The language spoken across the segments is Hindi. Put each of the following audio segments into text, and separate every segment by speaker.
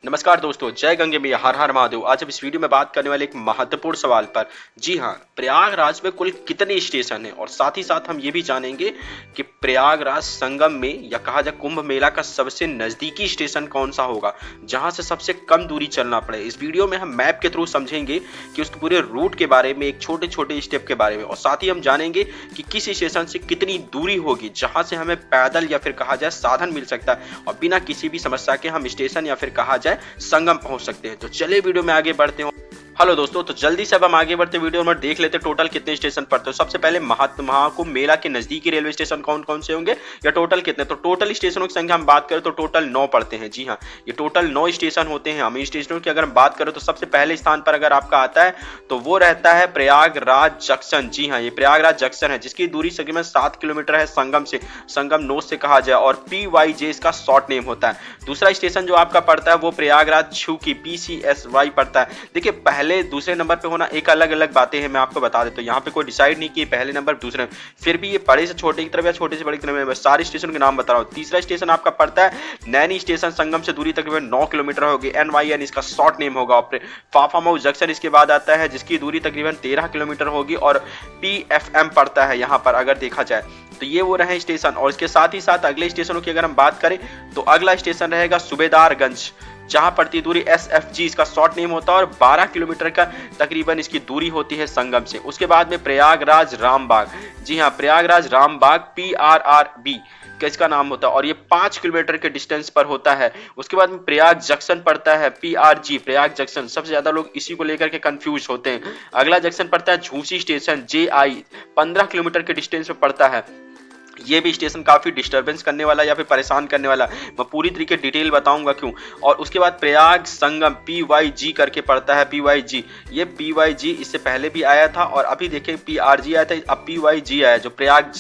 Speaker 1: नमस्कार दोस्तों, जय गंगे मैया, हर हर महादेव। आज हम इस वीडियो में बात करने वाले एक महत्वपूर्ण सवाल पर। जी हाँ, प्रयागराज में कुल कितने स्टेशन हैं और साथ ही साथ हम ये भी जानेंगे कि प्रयागराज संगम में या कहा जाए कुंभ मेला का सबसे नजदीकी स्टेशन कौन सा होगा, जहां से सबसे कम दूरी चलना पड़े। इस वीडियो में हम मैप के थ्रू समझेंगे कि उसके पूरे रूट के बारे में, एक छोटे छोटे स्टेप के बारे में, और साथ ही हम जानेंगे कि किस स्टेशन से कितनी दूरी होगी जहां से हमें पैदल या फिर कहा जाए साधन मिल सकता है और बिना किसी भी समस्या के हम स्टेशन या फिर कहा जाए संगम पहुंच सकते हैं। तो चलिए वीडियो में आगे बढ़ते हैं। हेलो दोस्तों, तो जल्दी से अब हम आगे बढ़ते वीडियो में देख लेते हैं टोटल कितने स्टेशन पड़ते हैं। सबसे पहले महाकुंभ मेला के नजदीकी रेलवे स्टेशन कौन कौन से होंगे या टोटल कितने। तो टोटल स्टेशनों की संख्या हम बात करें तो टोटल 9 पड़ते हैं। जी हाँ, ये टोटल 9 स्टेशन होते हैं। हम स्टेशनों की अगर हम बात करें तो सबसे पहले स्थान पर अगर आपका आता है तो वो रहता है प्रयागराज जंक्शन। जी हाँ, ये प्रयागराज जंक्शन है जिसकी दूरी तकरीबन 7 किलोमीटर है संगम से, संगम नोट से कहा जाए, और PYJ इसका शॉर्ट नेम होता है। दूसरा स्टेशन जो आपका पड़ता है वो प्रयागराज झुकी PCSY पड़ता है। देखिए, पहले दूसरे नंबर पे होना एक अलग अलग बातें हैं, मैं आपको बता देता हूँ। यहाँ पे कोई डिसाइड नहीं कि पहले नंबर दूसरे, फिर भी ये बड़े से छोटे की तरफ या छोटे से बड़े की तरफ, मैं सारे स्टेशन के नाम बता रहा हूँ। तीसरा स्टेशन आपका पड़ता है नैनी स्टेशन, संगम से दूरी तकरीबन 9 किलोमीटर होगी, NYN इसका शॉर्ट नेम होगा। फाफामाऊ जंक्शन इसके बाद आता है जिसकी दूरी तकरीबन 13 किलोमीटर होगी, और PFM पड़ता है यहाँ पर अगर देखा जाए तो। ये वो रहे स्टेशन, और इसके साथ ही साथ अगले स्टेशनों की अगर हम बात करें तो अगला स्टेशन रहेगा सूबेदारगंज, जहां पड़ती दूरी SFG इसका शॉर्ट नेम होता है, और 12 किलोमीटर का तकरीबन इसकी दूरी होती है संगम से। उसके बाद में प्रयागराज रामबाग, जी हां, प्रयागराज रामबाग PRRB का इसका नाम होता है, और ये 5 किलोमीटर के डिस्टेंस पर होता है। उसके बाद में प्रयाग जंक्शन पड़ता है PRG, प्रयाग जंक्शन। सबसे ज्यादा लोग इसी को लेकर के कंफ्यूज होते हैं। अगला जंक्शन पड़ता है झूसी स्टेशन JI, 15 किलोमीटर के डिस्टेंस पे पड़ता है। ये भी स्टेशन काफी डिस्टरबेंस करने वाला या फिर परेशान करने वाला, मैं पूरी तरीके डिटेल बताऊंगा क्यों। और उसके बाद प्रयाग संगम PYG करके पड़ता है, PYG। ये PYG इससे पहले भी आया था और अभी देखिए PRG आया था, अब PYG आया जो प्रयाग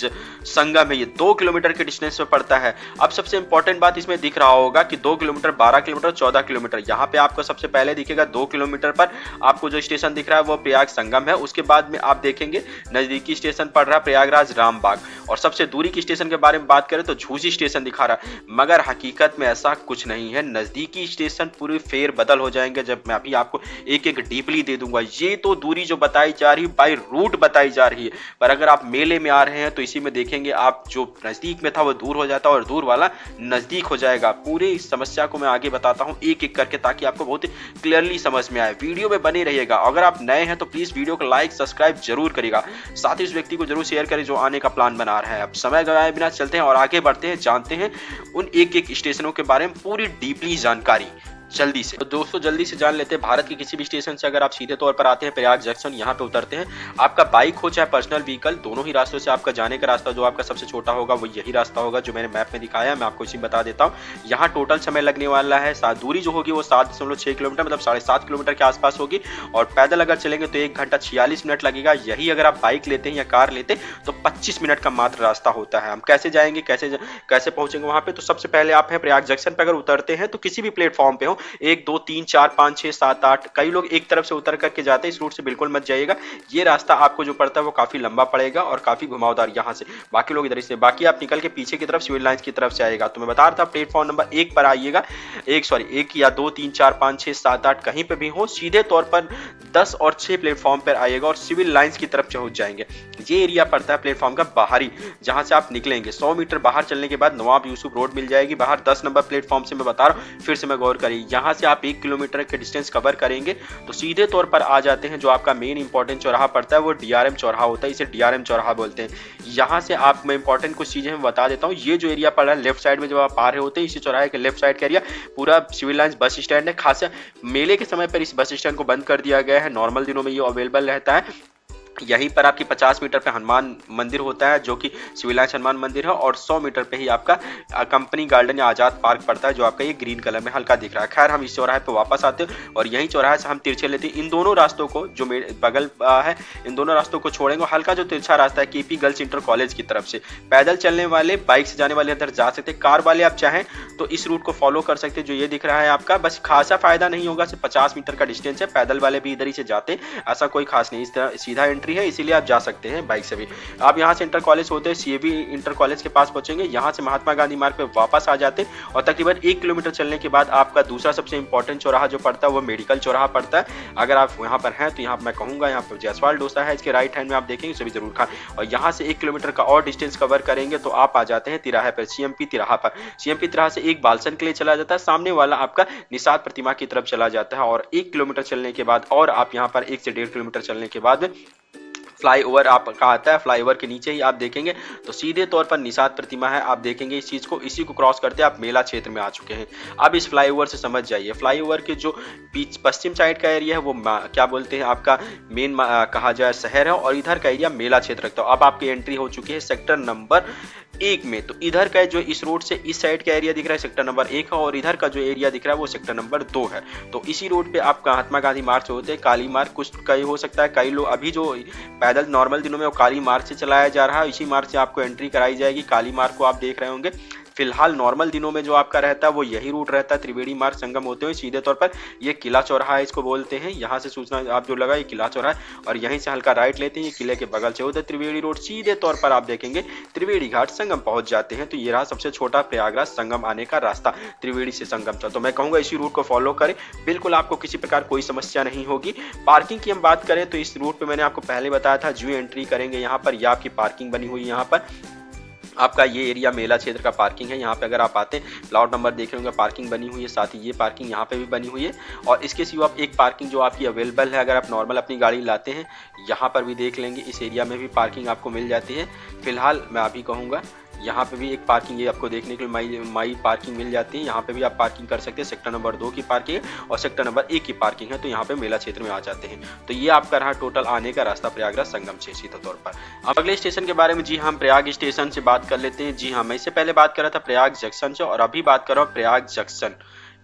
Speaker 1: संगम है। ये 2 किलोमीटर के डिस्टेंस पे पड़ता है। अब सबसे इंपॉर्टेंट बात इसमें दिख रहा होगा कि 2 किलोमीटर, 12 किलोमीटर, 14 किलोमीटर। यहाँ पे आपको सबसे पहले दिखेगा 2 किलोमीटर पर आपको जो स्टेशन दिख रहा है वो प्रयाग संगम है। उसके बाद में आप देखेंगे नजदीकी स्टेशन पड़ रहा है प्रयागराज रामबाग, और सबसे दूरी की स्टेशन के बारे में बात करें तो झूसी स्टेशन दिखा रहा है, मगर हकीकत में ऐसा कुछ नहीं है। नजदीकी स्टेशन पूरे फेर बदल हो जाएंगे जब मैं अभी आपको एक एक डीपली दे दूंगा। ये तो दूरी जो बताई जा रही है बाय रूट बताई जा रही है, पर अगर आप मेले में आ रहे हैं तो इसी में देखेंगे आप जो नजदीक में था वो दूर हो जाता है और दूर वाला नजदीक हो जाएगा। पूरी समस्या को मैं आगे बताता हूं एक एक करके, ताकि आपको बहुत क्लियरली समझ में आए। वीडियो में बने रहिएगा। अगर आप नए हैं तो प्लीज वीडियो को लाइक सब्सक्राइब जरूर करिएगा, साथ ही उस व्यक्ति को जरूर शेयर करें जो आने का प्लान बना रहा है। अब समय गवाए बिना चलते हैं और आगे बढ़ते हैं, जानते हैं उन एक एक स्टेशनों के बारे में पूरी डीपली जानकारी जल्दी से। तो दोस्तों जल्दी से जान लेते हैं, भारत के किसी भी स्टेशन से अगर आप सीधे तौर पर आते हैं प्रयाग जंक्शन, यहाँ पे उतरते हैं, आपका बाइक हो चाहे पर्सनल व्हीकल, दोनों ही रास्तों से आपका जाने का रास्ता जो आपका सबसे छोटा होगा वो यही रास्ता होगा जो मैंने मैप में दिखाया है। मैं आपको इसी बता देता हूँ। यहाँ टोटल समय लगने वाला है, दूरी जो होगी वो 7.6 किलोमीटर, मतलब 7.5 किलोमीटर के आसपास होगी, और पैदल अगर चलेंगे तो 1 घंटा 46 मिनट लगेगा। यही अगर आप बाइक लेते हैं या कार लेते हैं तो 25 मिनट का मात्र रास्ता होता है। हम कैसे जाएंगे, कैसे पहुंचेंगे वहां पे, तो सबसे पहले आप है प्रयाग जंक्शन पे अगर उतरते हैं तो किसी भी प्लेटफॉर्म पे हो, 1 2 3 4 5 6 7 8, कई लोग एक तरफ से उतर करके जाते हैं, इस रूट से बिल्कुल मत जाइएगा। ये रास्ता आपको जो पड़ता है वो काफी लंबा पड़ेगा और काफी घुमावदार यहाँ से, बाकी लोग इधर से, बाकी आप निकल के पीछे की तरफ सिविल लाइंस की तरफ से आएगा। तो मैं बता रहा था प्लेटफॉर्म नंबर 1 पर आइएगा, 1 या 2 3 4 5 6 7 8 कहीं पे भी हो, सीधे तौर पर 10 और 6 प्लेटफॉर्म पर आइएगा और सिविल लाइंस की तरफ पहुंच जाएंगे। ये एरिया पड़ता है प्लेटफॉर्म का बाहरी, जहां से आप निकलेंगे 100 मीटर बाहर चलने के बाद नवाब यूसुफ रोड मिल जाएगी बाहर, 10 नंबर प्लेटफॉर्म से मैं बता रहा हूँ, फिर से मैं गौर करिए। यहाँ से आप 1 किलोमीटर के डिस्टेंस कवर करेंगे तो सीधे तौर पर आ जाते हैं जो आपका मेन इंपॉर्टेंट चौराहा पड़ता है, वो DRM चौराहा होता है, इसे DRM चौराहा बोलते हैं। यहाँ से आप मैं इंपॉर्टेंट कुछ चीजें मैं बता देता हूँ। ये जो एरिया पड़ रहा है लेफ्ट साइड में जब आप आ रहे होते हैं, इसी चौराहे के लेफ्ट साइड का एरिया पूरा सिविल लाइंस बस स्टैंड है। खासा मेले के समय पर इस बस स्टैंड को बंद कर दिया गया है, नॉर्मल दिनों में ये अवेलेबल रहता है। यहीं पर आपकी 50 मीटर पे हनुमान मंदिर होता है जो कि सिविल लाइंस हनुमान मंदिर है, और 100 मीटर पे ही आपका कंपनी गार्डन या आजाद पार्क पड़ता है जो आपका ये ग्रीन कलर में हल्का दिख रहा है। खैर हम इस चौराहे पे वापस आते हैं और यहीं चौराहे से हम तिरछे लेते हैं। इन दोनों रास्तों को जो मेरे बगल है, इन दोनों रास्तों को छोड़ेंगे। हल्का जो तिरछा रास्ता है KP गर्ल्स इंटर कॉलेज की तरफ से, पैदल चलने वाले, बाइक से जाने वाले अंदर जा सकते हैं। कार वाले आप चाहें तो इस रूट को फॉलो कर सकते हैं जो ये दिख रहा है आपका, बस खासा फायदा नहीं होगा, सिर्फ 50 मीटर का डिस्टेंस है। पैदल वाले भी इधर ही से जाते हैं, ऐसा कोई खास नहीं। इस तरह सीधा एंट्री एंट्री है, इसीलिए आप जा सकते हैं बाइक से भी। आप यहाँ से इंटर कॉलेज होते हैं सीएबी इंटर कॉलेज के पास पहुंचेंगे, यहाँ से महात्मा गांधी मार्ग पे वापस आ जाते हैं और तकरीबन 1 किलोमीटर चलने के बाद आपका दूसरा सबसे इंपॉर्टेंट चौराहा जो पड़ता है वो मेडिकल चौराहा पड़ता है। अगर आप यहाँ पर हैं तो यहाँ मैं कहूँगा यहाँ पर जयसवाल डोसा है, इसके राइट हैंड में आप देखेंगे उसे भी जरूर खाएं। और यहाँ से 1 किलोमीटर का और डिस्टेंस कवर करेंगे तो आप आ जाते हैं तिराहे पर, सीएमपी तिराहा पर। सीएमपी तिराहा से एक बालसन के लिए चला जाता है, सामने वाला आपका निषाद प्रतिमा की तरफ चला जाता है और 1 किलोमीटर चलने के बाद और आप यहाँ पर 1 से 1.5 किलोमीटर चलने के बाद फ्लाईओवर आपका आता है। फ्लाईओवर के नीचे ही आप देखेंगे तो सीधे तौर पर निषाद प्रतिमा है, आप देखेंगे इस चीज को, इसी को क्रॉस करते आप मेला क्षेत्र में आ चुके हैं। अब इस फ्लाईओवर से समझ जाइए, फ्लाईओवर के जो पश्चिम साइड का एरिया है वो क्या बोलते हैं आपका मेन कहा जाए शहर है और इधर का एरिया मेला क्षेत्र रखता है। अब आपकी एंट्री हो चुकी है सेक्टर नंबर 1 में, तो इधर का जो इस रोड से इस साइड का एरिया दिख रहा है सेक्टर नंबर 1 है और इधर का जो एरिया दिख रहा है वो सेक्टर नंबर 2 है। तो इसी रोड पे आप महात्मा गांधी मार्ग से होते हैं काली मार्ग, कुछ कई हो सकता है कई लोग अभी जो पैदल नॉर्मल दिनों में वो काली मार्ग से चलाया जा रहा है, इसी मार्ग से आपको एंट्री कराई जाएगी। काली मार्ग को आप देख रहे होंगे। फिलहाल नॉर्मल दिनों में जो आपका रहता है वो यही रूट रहता है, त्रिवेणी मार्ग संगम होते हुए सीधे तौर पर ये किला चौराहा है इसको बोलते हैं। यहाँ से सूचना आप जो लगा ये किला चौराहा है और यहीं से हल्का राइट लेते हैं, ये किले के बगल से होता है त्रिवेणी रोड, सीधे तौर पर आप देखेंगे त्रिवेणी घाट संगम पहुंच जाते हैं। तो ये रहा सबसे छोटा प्रयागराज संगम आने का रास्ता त्रिवेणी से संगम का। तो मैं कहूंगा इसी रूट को फॉलो करें, बिल्कुल आपको किसी प्रकार कोई समस्या नहीं होगी। पार्किंग की हम बात करें तो इस रूट पे मैंने आपको पहले बताया था, जो एंट्री करेंगे यहाँ पर यह आपकी पार्किंग बनी हुई है। यहाँ पर आपका ये एरिया मेला क्षेत्र का पार्किंग है। यहाँ पे अगर आप आते हैं प्लॉट नंबर देख रहे होंगे पार्किंग बनी हुई है, साथ ही ये पार्किंग यहाँ पे भी बनी हुई है और इसके सिवा एक पार्किंग जो आपकी अवेलेबल है अगर आप नॉर्मल अपनी गाड़ी लाते हैं यहाँ पर भी देख लेंगे, इस एरिया में भी पार्किंग आपको मिल जाती है। फिलहाल मैं अभी कहूँगा यहाँ पे भी एक पार्किंग ये आपको देखने के लिए माई पार्किंग मिल जाती है, यहाँ पे भी आप पार्किंग कर सकते हैं। सेक्टर नंबर 2 की पार्किंग है और सेक्टर नंबर 1 की पार्किंग है, तो यहाँ पे मेला क्षेत्र में आ जाते हैं। तो ये आपका रहा टोटल आने का रास्ता प्रयागराज संगम से सीधा तौर पर। अब अगले स्टेशन के बारे में जी हम प्रयाग स्टेशन से बात कर लेते हैं। जी हाँ, मैं इससे पहले बात कर रहा था प्रयाग जंक्शन से और अभी बात कर रहा हूँ प्रयाग जंक्शन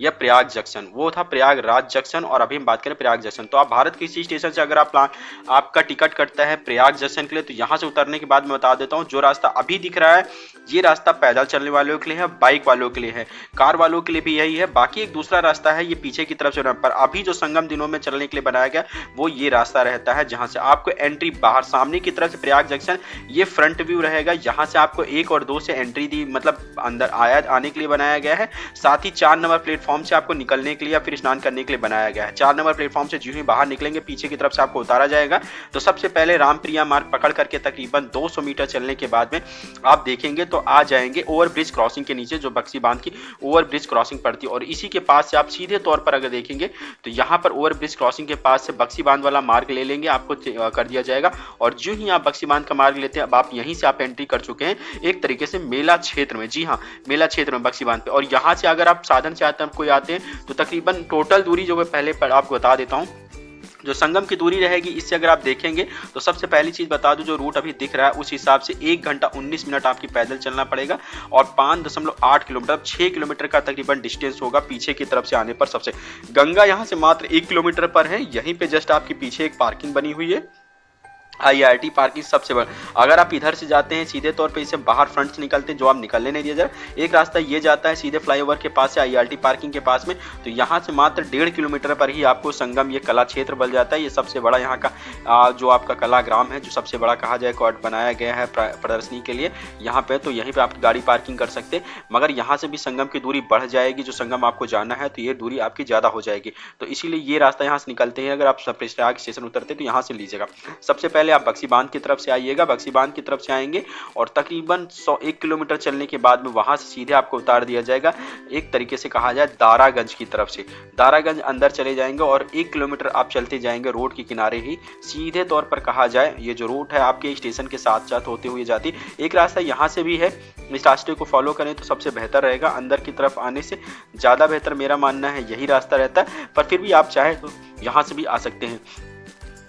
Speaker 1: या प्रयाग जंक्शन, वो था प्रयागराज जंक्शन और अभी हम बात करें प्रयाग जंक्शन। तो आप भारत किसी स्टेशन से अगर आपका टिकट कटता है प्रयाग जंक्शन के लिए, तो यहाँ से उतरने के बाद मैं बता देता हूँ जो रास्ता अभी दिख रहा है ये रास्ता पैदल चलने वालों के लिए है, बाइक वालों के लिए है, कार वालों के लिए भी यही है। बाकी एक दूसरा रास्ता है ये पीछे की तरफ से, पर अभी जो संगम दिनों में चलने के लिए बनाया गया वो ये रास्ता रहता है, जहाँ से आपको एंट्री बाहर सामने की तरफ से प्रयाग जंक्शन ये फ्रंट व्यू रहेगा। यहाँ से आपको 1 और 2 से एंट्री दी, मतलब अंदर आने के लिए बनाया गया है। साथ ही 4 नंबर प्लेटफॉर्म से आपको निकलने के लिए या फिर स्नान करने के लिए बनाया गया है। 4 नंबर प्लेटफॉर्म से जो ही बाहर निकलेंगे पीछे की तरफ से आपको उतारा जाएगा। तो सबसे पहले रामप्रिया मार्ग पकड़ करके तकरीबन 200 मीटर चलने के बाद में आप देखेंगे तो आ जाएंगे ओवर ब्रिज क्रॉसिंग के नीचे, जो बक्सी बांध की ओवर ब्रिज क्रॉसिंग पड़ती है और इसी के पास से आप सीधे तौर पर अगर देखेंगे तो यहाँ पर ओवर ब्रिज क्रॉसिंग के पास से बक्सी बांध वाला मार्ग ले लेंगे, आपको कर दिया जाएगा। और जो ही आप बक्सी बांध का मार्ग लेते हैं अब आप यहीं से आप एंट्री कर चुके हैं एक तरीके से मेला क्षेत्र में। जी हाँ, मेला क्षेत्र में बक्सी बांध पे। और यहाँ से अगर आप साधन से कोई आते हैं तो तकरीबन टोटल दूरी जो मैं पहले आपको बता देता हूँ, जो संगम की दूरी रहेगी इससे अगर आप देखेंगे तो सबसे पहली चीज बता दूं जो रूट अभी दिख रहा है उस हिसाब से 1 घंटा 19 मिनट आपकी पैदल चलना पड़ेगा और 5.8 किलोमीटर 6 किलोमीटर का तकरीबन डिस्टेंस होगा पीछे की तरफ से आने पर। सबसे गंगा यहाँ से मात्र 1 किलोमीटर पर है, यहीं पे जस्ट आपके पीछे एक पार्किंग बनी हुई है IRT पार्किंग सबसे बड़ा। अगर आप इधर से जाते हैं सीधे तौर पे इसे बाहर फ्रंट से निकलते हैं जो आप निकलने नहीं दिया जा रहा, एक रास्ता ये जाता है सीधे फ्लाईओवर के पास से IRT पार्किंग के पास में, तो यहाँ से मात्र 1.5 किलोमीटर पर ही आपको संगम ये कला क्षेत्र बन जाता है। ये सबसे बड़ा यहाँ का जो आपका कलाग्राम है, जो सबसे बड़ा कहा जाए क्वाड बनाया गया है प्रदर्शनी के लिए यहाँ पे, तो यहीं पे आप गाड़ी पार्किंग कर सकते हैं। मगर यहाँ से भी संगम की दूरी बढ़ जाएगी, जो संगम आपको जाना है तो ये दूरी आपकी ज्यादा हो जाएगी, तो इसीलिए ये रास्ता यहाँ से निकलते हैं। अगर आप प्रयाग स्टेशन उतरते हैं तो यहाँ से लीजिएगा। सबसे पहले आप बक्सी बांध की तरफ से आइएगा, बक्सी बांध की तरफ से आएंगे और तकरीबन 101 किलोमीटर चलने के बाद में वहां से सीधे आपको उतार दिया जाएगा एक तरीके से कहा जाए दारागंज की तरफ से। दारागंज अंदर चले जाएंगे और 1 किलोमीटर आप चलते जाएंगे रोड के किनारे ही, सीधे तौर पर कहा जाए ये जो रूट है आपके स्टेशन के साथ साथ होते हुए जाती। एक रास्ता यहाँ से भी है, इस रास्ते को फॉलो करें तो सबसे बेहतर रहेगा। अंदर की तरफ आने से ज्यादा बेहतर मेरा मानना है यही रास्ता रहता है, पर फिर भी आप चाहे तो यहाँ से भी आ सकते हैं।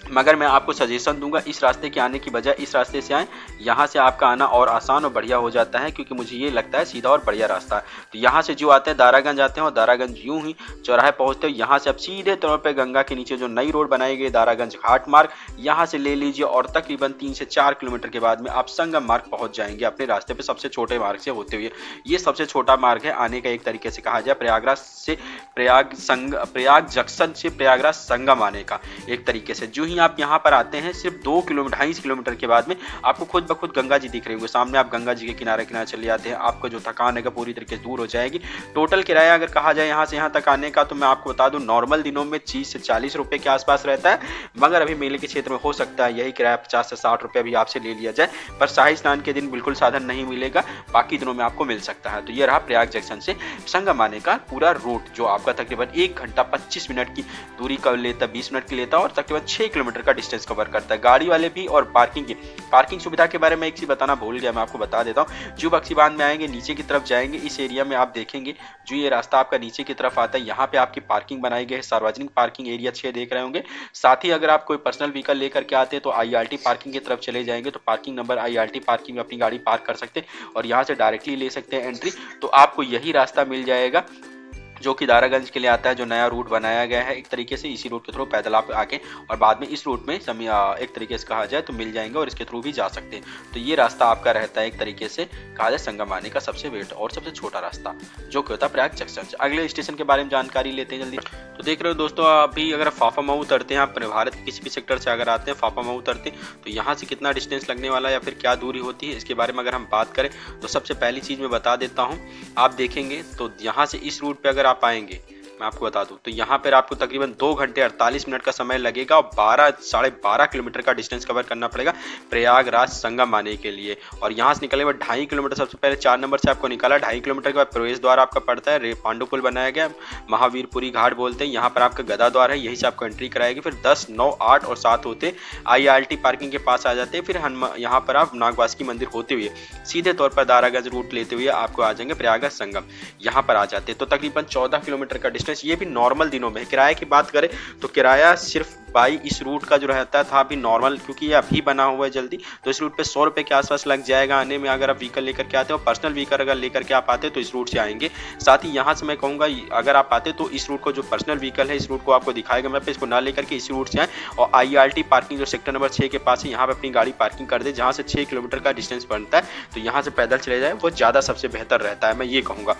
Speaker 1: मगर मैं आपको सजेशन दूंगा इस रास्ते के आने की बजाय इस रास्ते से आएँ, यहाँ से आपका आना और आसान और बढ़िया हो जाता है, क्योंकि मुझे ये लगता है सीधा और बढ़िया रास्ता है। तो यहाँ से जो आते हैं दारागंज आते हैं और दारागंज यूं ही चौराहे पहुँचते हैं, यहाँ से आप सीधे तौर पर गंगा के नीचे जो नई रोड बनाई गई दारागंज घाट मार्ग, यहाँ से ले लीजिए और तकरीबन 3 से 4 किलोमीटर के बाद में आप संगम मार्ग पहुँच जाएंगे अपने रास्ते पर सबसे छोटे मार्ग से होते हुए। ये सबसे छोटा मार्ग है आने का, एक तरीके से कहा जाए प्रयागराज से प्रयाग जंक्शन से प्रयागराज संगम आने का एक तरीके से। जो ही ही आप यहाँ पर आते हैं सिर्फ 2.5 किलोमीटर के बाद में आपको खुद ब खुद गंगा जी दिख रही होंगे। सामने आप गंगा जी के किनारे किनारे चले जाते हैं, आपको जो थकान है पूरी तरीके से दूर हो जाएगी। टोटल किराया अगर कहा जाए यहाँ से यहाँ तक आने का, तो मैं आपको बता दूं नॉर्मल दिनों में 30 से 40 रुपए के आसपास रहता है, मगर अभी मेले के क्षेत्र में हो सकता है यही किराया 50 से 60 रुपए भी आपसे ले लिया जाए। पर शाही स्नान के दिन बिल्कुल साधन नहीं मिलेगा, बाकी दिनों में आपको मिल सकता है। तो ये रहा प्रयाग जंक्शन से संगम आने का पूरा रूट, जो आपका तकरीबन 1 घंटा 25 मिनट की दूरी का लेता है, 20 मिनट की लेता है और तकरीबन 6 किलोमीटर का डिस्टेंस कवर करता है। गाड़ी वाले भी और पार्किंग सुविधा के बारे में एक चीज बताना भूल गया, मैं आपको बता देता हूँ। जो बक्सी बांध में आएंगे, नीचे की तरफ जाएंगे, इस एरिया में आप देखेंगे जो ये रास्ता आपका नीचे की तरफ आता है, यहाँ पे आपकी पार्किंग बनाई गई है, सार्वजनिक पार्किंग एरिया 6 देख रहे होंगे। साथ ही अगर आप कोई पर्सनल व्हीकल लेकर के आते हैं तो IRT पार्किंग की तरफ चले जाएंगे, तो पार्किंग नंबर IRT पार्किंग में अपनी गाड़ी पार्क कर सकते हैं और यहाँ से डायरेक्टली ले सकते हैं एंट्री। तो आपको यही रास्ता मिल जाएगा जो कि दारागंज के लिए आता है, जो नया रूट बनाया गया है। एक तरीके से इसी रूट के थ्रू पैदल आप आके और बाद में इस रूट में एक तरीके से कहा जाए तो मिल जाएंगे और इसके थ्रू भी जा सकते हैं। तो ये रास्ता आपका रहता है एक तरीके से कहा जाए संगम आने का सबसे वेट और सबसे छोटा रास्ता, जो कि होता है प्रयाग जंक्शन। अगले स्टेशन के बारे में जानकारी लेते हैं जल्दी। तो देख रहे हो दोस्तों, अभी अगर फाफामऊ उतरते हैं, आप भारत के किसी भी सेक्टर से अगर आते हैं फाफामऊ उतरते हैं, तो यहाँ से कितना डिस्टेंस लगने वाला है या फिर क्या दूरी होती है, इसके बारे में अगर हम बात करें तो सबसे पहली चीज मैं बता देता हूँ। आप देखेंगे तो यहाँ से इस रूट पे अगर आप आएंगे, मैं आपको बता दूं तो यहाँ पर आपको तकरीबन 2 घंटे 48 मिनट का समय लगेगा और 12.5 किलोमीटर का डिस्टेंस कवर करना पड़ेगा प्रयागराज संगम आने के लिए। और यहाँ से निकले हुए 2.5 किलोमीटर, सबसे पहले 4 नंबर से आपको निकाला, 2.5 किलोमीटर के बाद प्रवेश द्वार आपका पड़ता है, पांडु पुल बनाया गया, महावीरपुरी घाट बोलते हैं, यहाँ पर आपका गदा द्वार है, यही से आपको एंट्री कराएगी। फिर 10, 9, 8 और 7 होते IRT पार्किंग के पास आ जाते हैं। फिर यहाँ पर आप नागवासुकी मंदिर होते हुए सीधे तौर पर दारागंज रूट लेते हुए आपको आ जाएंगे प्रयागराज संगम, यहाँ पर आ जाते हैं। तो तकरीबन 14 किलोमीटर का ये भी नॉर्मल दिनों में। किराए की बात करें तो किराया सिर्फ बाई इस रूट का जो रहता था अभी नॉर्मल, क्योंकि ये अभी बना हुआ है जल्दी, तो इस रूट पे 100 रुपए के आसपास लग जाएगा आने में, अगर आप व्हीकल लेकर के आते हो। पर्सनल व्हीकल अगर लेकर के आप आते तो इस रूट से आएंगे। साथ ही यहाँ से मैं कहूँगा अगर आप आते तो इस रूट को, जो पर्सनल व्हीकल है इस रूट को आपको दिखाएगा मैं, इसको ना लेकर के इस रूट से आए और IRT पार्किंग जो सेक्टर नंबर 6 के पास है यहाँ पे अपनी गाड़ी पार्किंग कर दे, जहाँ से 6 किलोमीटर का डिस्टेंस बनता है। तो यहाँ से पैदल चले जाए, वो ज़्यादा सबसे बेहतर रहता है, मैं ये कहूँगा।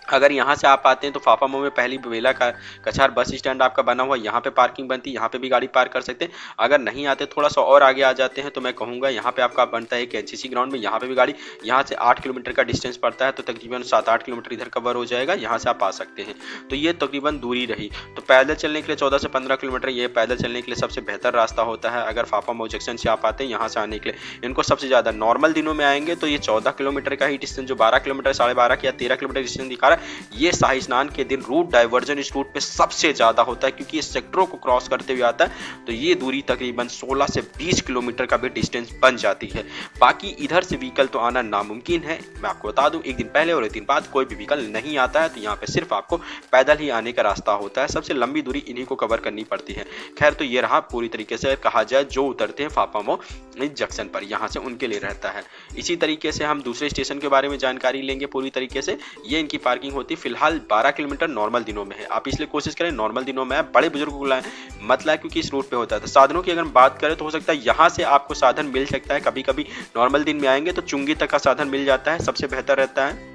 Speaker 1: अगर यहाँ से आप आते हैं तो फाफामऊ में पहली बेला का कछार बस स्टैंड आपका बना हुआ, यहाँ पे पार्किंग बनती है, यहाँ पे भी गाड़ी पार्क कर सकते हैं। अगर नहीं आते थोड़ा सा और आगे आ जाते हैं तो मैं कहूँगा यहाँ पे आपका बनता है एक NCC ग्राउंड में, यहाँ पे भी गाड़ी, यहाँ से 8 किलोमीटर का डिस्टेंस पड़ता है, तो तकरीबन 7-8 किलोमीटर इधर कवर हो जाएगा, यहाँ से आप आ सकते हैं। तो ये तकरीबन दूरी रही। तो पैदल चलने के लिए 14 से 15 किलोमीटर ये पैदल चलने के लिए सबसे बेहतर रास्ता होता है। अगर फाफामऊ जंक्शन से आप आते हैं यहाँ से आने के लिए, इनको सबसे ज़्यादा नॉर्मल दिनों में आएंगे तो ये 14 किलोमीटर का ही डिस्टेंस, जो 12 किलोमीटर 12.5 या 13 किलोमीटर डिस्टेंस दिखा रहा है, ये शाही स्नान के दिन रूट डाइवर्जन इस रूट पे सबसे ज्यादा होता है, क्योंकि इस सेक्टरों को क्रॉस करते हुए आता है। तो ये दूरी तकरीबन 16 से 20 किलोमीटर का भी डिस्टेंस बन जाती है। बाकी इधर से व्हीकल तो आना नामुमकिन है। मैं आपको बता दूं, एक दिन पहले और एक दिन बाद कोई भी व्हीकल नहीं आता है, तो यहाँ पे सिर्फ आपको पैदल ही आने का रास्ता होता है। सबसे लंबी दूरी इन्हीं को कवर करनी पड़ती है। खैर, तो ये रहा पूरी तरीके से कहा जाए जो उतरते हैं फाफामऊ जंक्शन पर, यहाँ से उनके लिए रहता है। इसी तरीके से हम दूसरे स्टेशन के बारे में जानकारी लेंगे पूरी तरीके से। ये इनकी पार्किंग होती है, फिलहाल 12 किलोमीटर नॉर्मल दिनों में है। आप इसलिए कोशिश करें नॉर्मल दिनों में बड़े बुजुर्ग को लाएं, मत लाएं, क्योंकि इस रूट पे होता है। तो साधनों की अगर बात करें तो हो सकता है यहाँ से आपको साधन मिल सकता है, कभी कभी नॉर्मल दिन में आएंगे तो चुंगी तक का साधन मिल जाता है, सबसे बेहतर रहता है।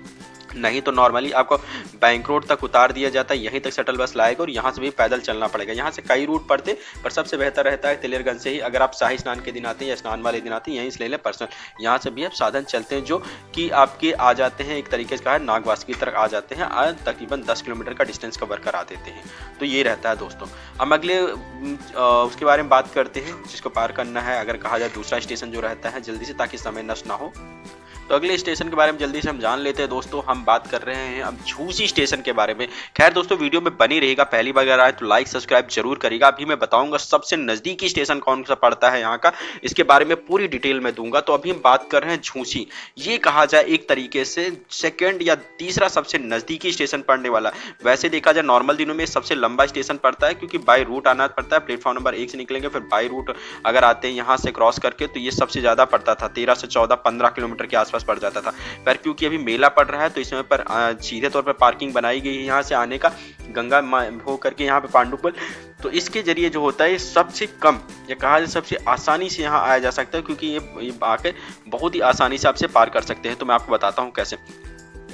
Speaker 1: नहीं तो नॉर्मली आपको बैंक रोड तक उतार दिया जाता है, यहीं तक शटल बस लाएगा और यहाँ से भी पैदल चलना पड़ेगा। यहाँ से कई रूट पड़ते, पर सबसे बेहतर रहता है तिलेरगंज से ही। अगर आप शाही स्नान के दिन आते हैं या स्नान वाले दिन आते हैं, यहीं से ले लें पर्सनल, यहाँ से भी आप साधन चलते हैं जो कि आपके आ जाते हैं, एक तरीके से कहा नागवासुकी की तरफ आ जाते हैं, तकरीबन 10 किलोमीटर का डिस्टेंस कवर करा देते हैं। तो ये रहता है दोस्तों। हम अगले उसके बारे में बात करते हैं जिसको पार करना है, अगर कहा जाए दूसरा स्टेशन जो रहता है, जल्दी से, ताकि समय नष्ट ना हो। तो अगले स्टेशन के बारे में जल्दी से हम जान लेते हैं दोस्तों। हम बात कर रहे हैं अब झूसी स्टेशन के बारे में। खैर दोस्तों, वीडियो में बनी रहेगा, पहली बार अगर आए तो लाइक सब्सक्राइब जरूर करिएगा। अभी मैं बताऊंगा सबसे नजदीकी स्टेशन कौन सा पड़ता है यहाँ का, इसके बारे में पूरी डिटेल में दूंगा। तो अभी हम बात कर रहे हैं झूसी। ये कहा जाए एक तरीके से सेकेंड या तीसरा सबसे नजदीकी स्टेशन पड़ने वाला। वैसे देखा जाए नॉर्मल दिनों में सबसे लंबा स्टेशन पड़ता है, क्योंकि बाई रूट आना पड़ता है। प्लेटफॉर्म नंबर 1 से निकलेंगे, फिर बाई रूट अगर आते हैं यहाँ से क्रॉस करके, तो ये सबसे ज्यादा पड़ता था, 13 से 14, 15 किलोमीटर के आसपास पड़ जाता था। पर क्योंकि अभी मेला पड़ रहा है तो इसमें पर सीधे तौर पर पार्किंग बनाई गई है यहाँ से आने का, गंगा हो करके यहाँ पे पांडु पुल। तो इसके जरिए जो होता है सबसे कम, या कहा जाए सबसे आसानी से यहाँ आया जा सकता है, क्योंकि ये आके बहुत ही आसानी से आपसे पार कर सकते हैं। तो मैं आपको बताता हूँ कैसे।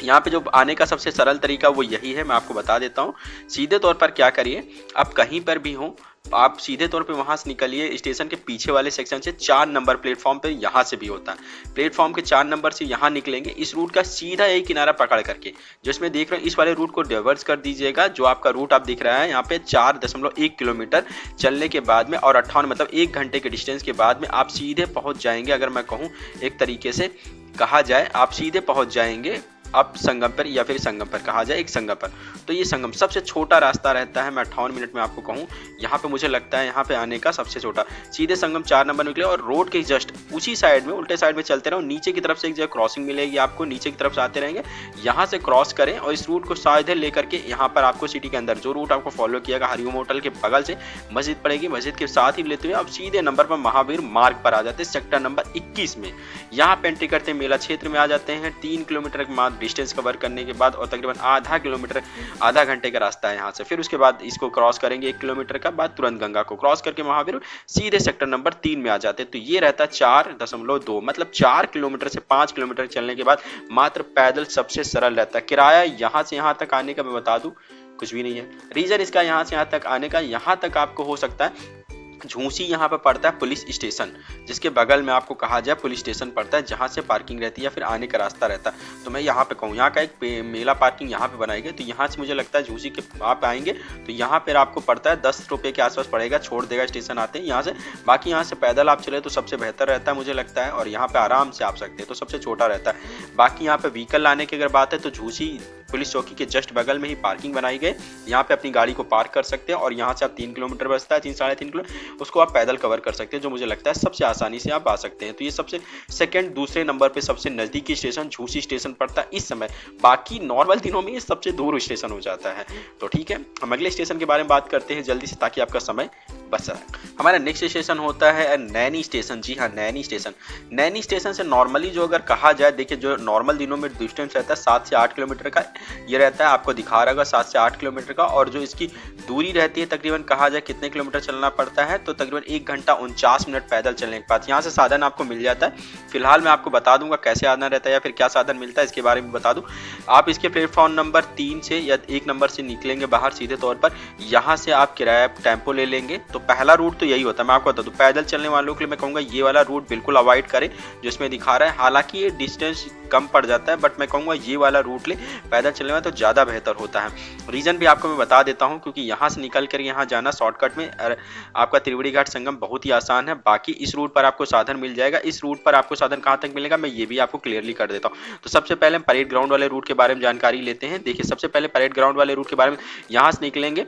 Speaker 1: यहाँ पे जो आने का सबसे सरल तरीका वो यही है, मैं आपको बता देता हूँ। सीधे तौर पर क्या करिए, आप कहीं पर भी हो आप सीधे तौर पे वहां से निकलिए स्टेशन के पीछे वाले सेक्शन से 4 नंबर प्लेटफॉर्म पे यहाँ से भी होता है। प्लेटफॉर्म के 4 नंबर से यहाँ निकलेंगे, इस रूट का सीधा एक किनारा पकड़ करके जो इसमें देख रहे हैं इस वाले रूट को डाइवर्स कर दीजिएगा। जो आपका रूट आप दिख रहा है यहाँ पे 4.1 किलोमीटर चलने के बाद में और 58 मतलब 1 घंटे के डिस्टेंस के बाद में आप सीधे पहुंच जाएंगे। अगर मैं कहूँ एक तरीके से कहा जाए आप सीधे पहुंच जाएंगे अब संगम पर, या फिर संगम पर कहा जाए एक संगम पर। तो ये संगम सबसे छोटा रास्ता रहता है, मैं 58 मिनट में आपको कहूँ यहाँ पे मुझे लगता है यहाँ पे आने का सबसे छोटा। सीधे संगम 4 नंबर निकले और रोड के जस्ट उसी साइड में उल्टे साइड में चलते रहो, नीचे की तरफ से एक जगह क्रॉसिंग मिलेगी आपको, नीचे की तरफ से आते रहेंगे, यहाँ से क्रॉस करें और इस रूट को सीधे लेकर के यहाँ पर आपको सिटी के अंदर जो रूट आपको फॉलो किया हरिओम होटल के बगल से मस्जिद पड़ेगी, मस्जिद के साथ ही लेते हुए आप सीधे नंबर पर महावीर मार्ग पर आ जाते हैं सेक्टर नंबर 21 में। यहाँ पे एंट्री करते हैं, मेला क्षेत्र में आ जाते हैं। 3 किलोमीटर के बाद डिस्टेंस कवर करने के बाद और तकरीबन आधा किलोमीटर आधा घंटे का रास्ता है यहाँ से। फिर उसके बाद इसको क्रॉस करेंगे 1 किलोमीटर का, बाद तुरंत गंगा को क्रॉस करके महावीर सीधे सेक्टर नंबर 3 में आ जाते हैं। तो ये रहता है 4.2 मतलब 4 किलोमीटर से 5 किलोमीटर चलने के बाद मात्र पैदल सबसे सरल रहता है। किराया यहाँ से यहाँ तक आने का मैं बता दूं कुछ भी नहीं है। रीजन इसका यहाँ से यहाँ तक आने का, यहाँ तक आपको हो सकता है झूसी यहाँ पे पड़ता है पुलिस स्टेशन, जिसके बगल में आपको कहा जाए पुलिस स्टेशन पड़ता है, जहाँ से पार्किंग रहती है या फिर आने का रास्ता रहता है। तो मैं यहाँ पे कहूँ यहाँ का एक मेला पार्किंग यहाँ पे बनाई गई, तो यहाँ से मुझे लगता है झूसी के आप आएंगे तो यहाँ पर आपको पड़ता है 10 रुपये के आसपास पड़ेगा, छोड़ देगा स्टेशन आते हैं यहाँ से। बाकी यहाँ से पैदल आप चले तो सबसे बेहतर रहता है मुझे लगता है, और यहाँ पे आराम से आ सकते हैं तो सबसे छोटा रहता है। बाकी यहाँ पे व्हीकल लाने की अगर बात है तो झूसी पुलिस चौकी के जस्ट बगल में ही पार्किंग बनाई गई, यहाँ पे अपनी गाड़ी को पार्क कर सकते हैं और यहाँ से आप 3 किलोमीटर बचता है 3-3.5 किलोमीटर, उसको आप पैदल कवर कर सकते हैं, जो मुझे लगता है सबसे आसानी से आप आ सकते हैं। तो ये सबसे सेकंड दूसरे नंबर पे सबसे नजदीकी स्टेशन झूसी स्टेशन पड़ता है इस समय। बाकी नॉर्मल दिनों में ये सबसे दूर स्टेशन हो जाता है। तो ठीक है, हम अगले स्टेशन के बारे में बात करते हैं जल्दी से ताकि आपका समय बच सके। हमारा नेक्स्ट स्टेशन होता है नैनी स्टेशन। जी हाँ, नैनी स्टेशन। नैनी स्टेशन से नॉर्मली जो अगर कहा जाए, देखिए जो नॉर्मल दिनों में डिस्टेंस रहता है 7 से 8 किलोमीटर का ये रहता है, आपको दिखा रहा होगा 7 से 8 किलोमीटर का, और जो इसकी दूरी रहती है तकरीबन कहा जाए कितने किलोमीटर चलना पड़ता है तो तकरीबन 1 घंटा 49 मिनट पैदल चलने के बाद यहाँ से साधन आपको मिल जाता है। फिलहाल मैं आपको बता दूंगा कैसे आना रहता है या फिर क्या साधन मिलता है इसके बारे में बता दूं। आप इसके प्लेटफॉर्म नंबर 3 से या 1 नंबर से निकलेंगे बाहर सीधे तौर पर, यहाँ से आप किराया टेम्पो ले लेंगे। तो पहला रूट तो यही होता है, मैं आपको बता दूं पैदल चलने वालों के लिए मैं कहूँगा ये वाला रूट बिल्कुल अवॉइड करें जो इसमें दिखा रहा है। हालांकि ये डिस्टेंस कम पड़ जाता है बट मैं कहूँगा ये वाला रूट ले पैदल चलने में तो ज़्यादा बेहतर होता है। रीज़न भी आपको मैं बता देता हूँ, क्योंकि यहाँ से निकल कर यहाँ जाना शॉर्टकट में आपका त्रिवेणी घाट संगम बहुत ही आसान है। बाकी इस रूट पर आपको साधन मिल जाएगा। इस रूट पर आपको साधन कहाँ तक मिलेगा मैं ये भी आपको क्लियरली कर देता हूँ। तो सबसे पहले हम परेड ग्राउंड वाले रूट के बारे में जानकारी लेते हैं। देखिए सबसे पहले परेड ग्राउंड वाले रूट के बारे में, यहाँ से निकलेंगे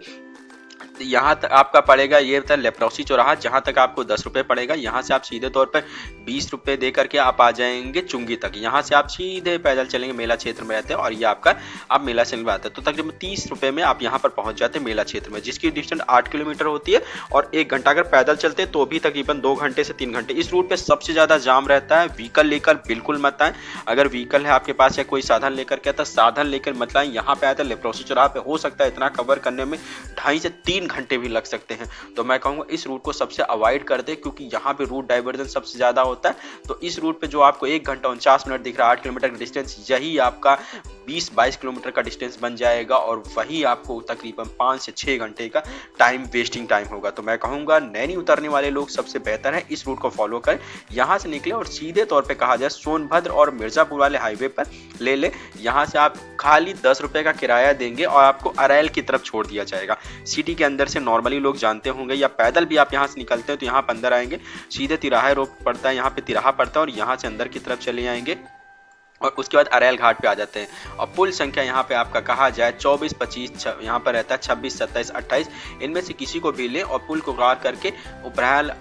Speaker 1: यहाँ तक आपका पड़ेगा ये था लेप्रोसी चौराहा, जहाँ तक आपको 10 रुपये पड़ेगा। यहाँ से आप सीधे तौर पर 20 रुपये दे करके आप आ जाएंगे चुंगी तक। यहाँ से आप सीधे पैदल चलेंगे, मेला क्षेत्र में रहते हैं और ये आपका आप मेला क्षेत्र में आते हैं तो तकरीबन 30 रुपये में आप यहाँ पर पहुँच जाते हैं मेला क्षेत्र में, जिसकी डिस्टेंस 8 किलोमीटर होती है और 1 घंटा अगर पैदल चलते हैं तो भी तकरीबन 2 घंटे से 3 घंटे। इस रूट पर सबसे ज़्यादा जाम रहता है। व्हीकल लेकर बिल्कुल मत आए, अगर व्हीकल है आपके पास या कोई साधन लेकर के आता साधन लेकर मत आए। यहाँ पे आते लेप्रोसी चौराहा पे हो सकता है इतना कवर करने में 2.5 से 3 घंटे भी लग सकते हैं। तो मैं कहूँगा इस रूट को सबसे अवॉइड कर दे, क्योंकि यहाँ पे रूट डाइवर्जन सबसे ज़्यादा होता है। तो इस रूट पे जो आपको 1 घंटा 49 मिनट दिख रहा है 8 किलोमीटर का डिस्टेंस, यही आपका 20-22 किलोमीटर का डिस्टेंस बन जाएगा और वही आपको तकरीबन 5 से 6 घंटे का टाइम वेस्टिंग टाइम होगा। तो मैं कहूँगा नैनी उतरने वाले लोग सबसे बेहतर है इस रूट को फॉलो करें। यहाँ से निकले और सीधे तौर पे कहा जाए सोनभद्र और मिर्जापुर वाले हाईवे पर ले यहाँ से आप खाली 10 रुपये का किराया देंगे और आपको अरैल की तरफ छोड़ दिया जाएगा। सिटी के अंदर से नॉर्मली लोग जानते होंगे या पैदल भी आप यहाँ से निकलते हैं तो यहाँ पर अंदर आएंगे, सीधे तिराहा रोड पड़ता है, यहाँ पे तिराहा पड़ता है और यहाँ से अंदर की तरफ चले आएंगे और उसके बाद अरैल घाट पे आ जाते हैं। और पुल संख्या यहाँ पे आपका कहा जाए 24, 25 यहाँ पर रहता है 26, 27, 28, इनमें से किसी को भी लें और पुल को पार करके उपराल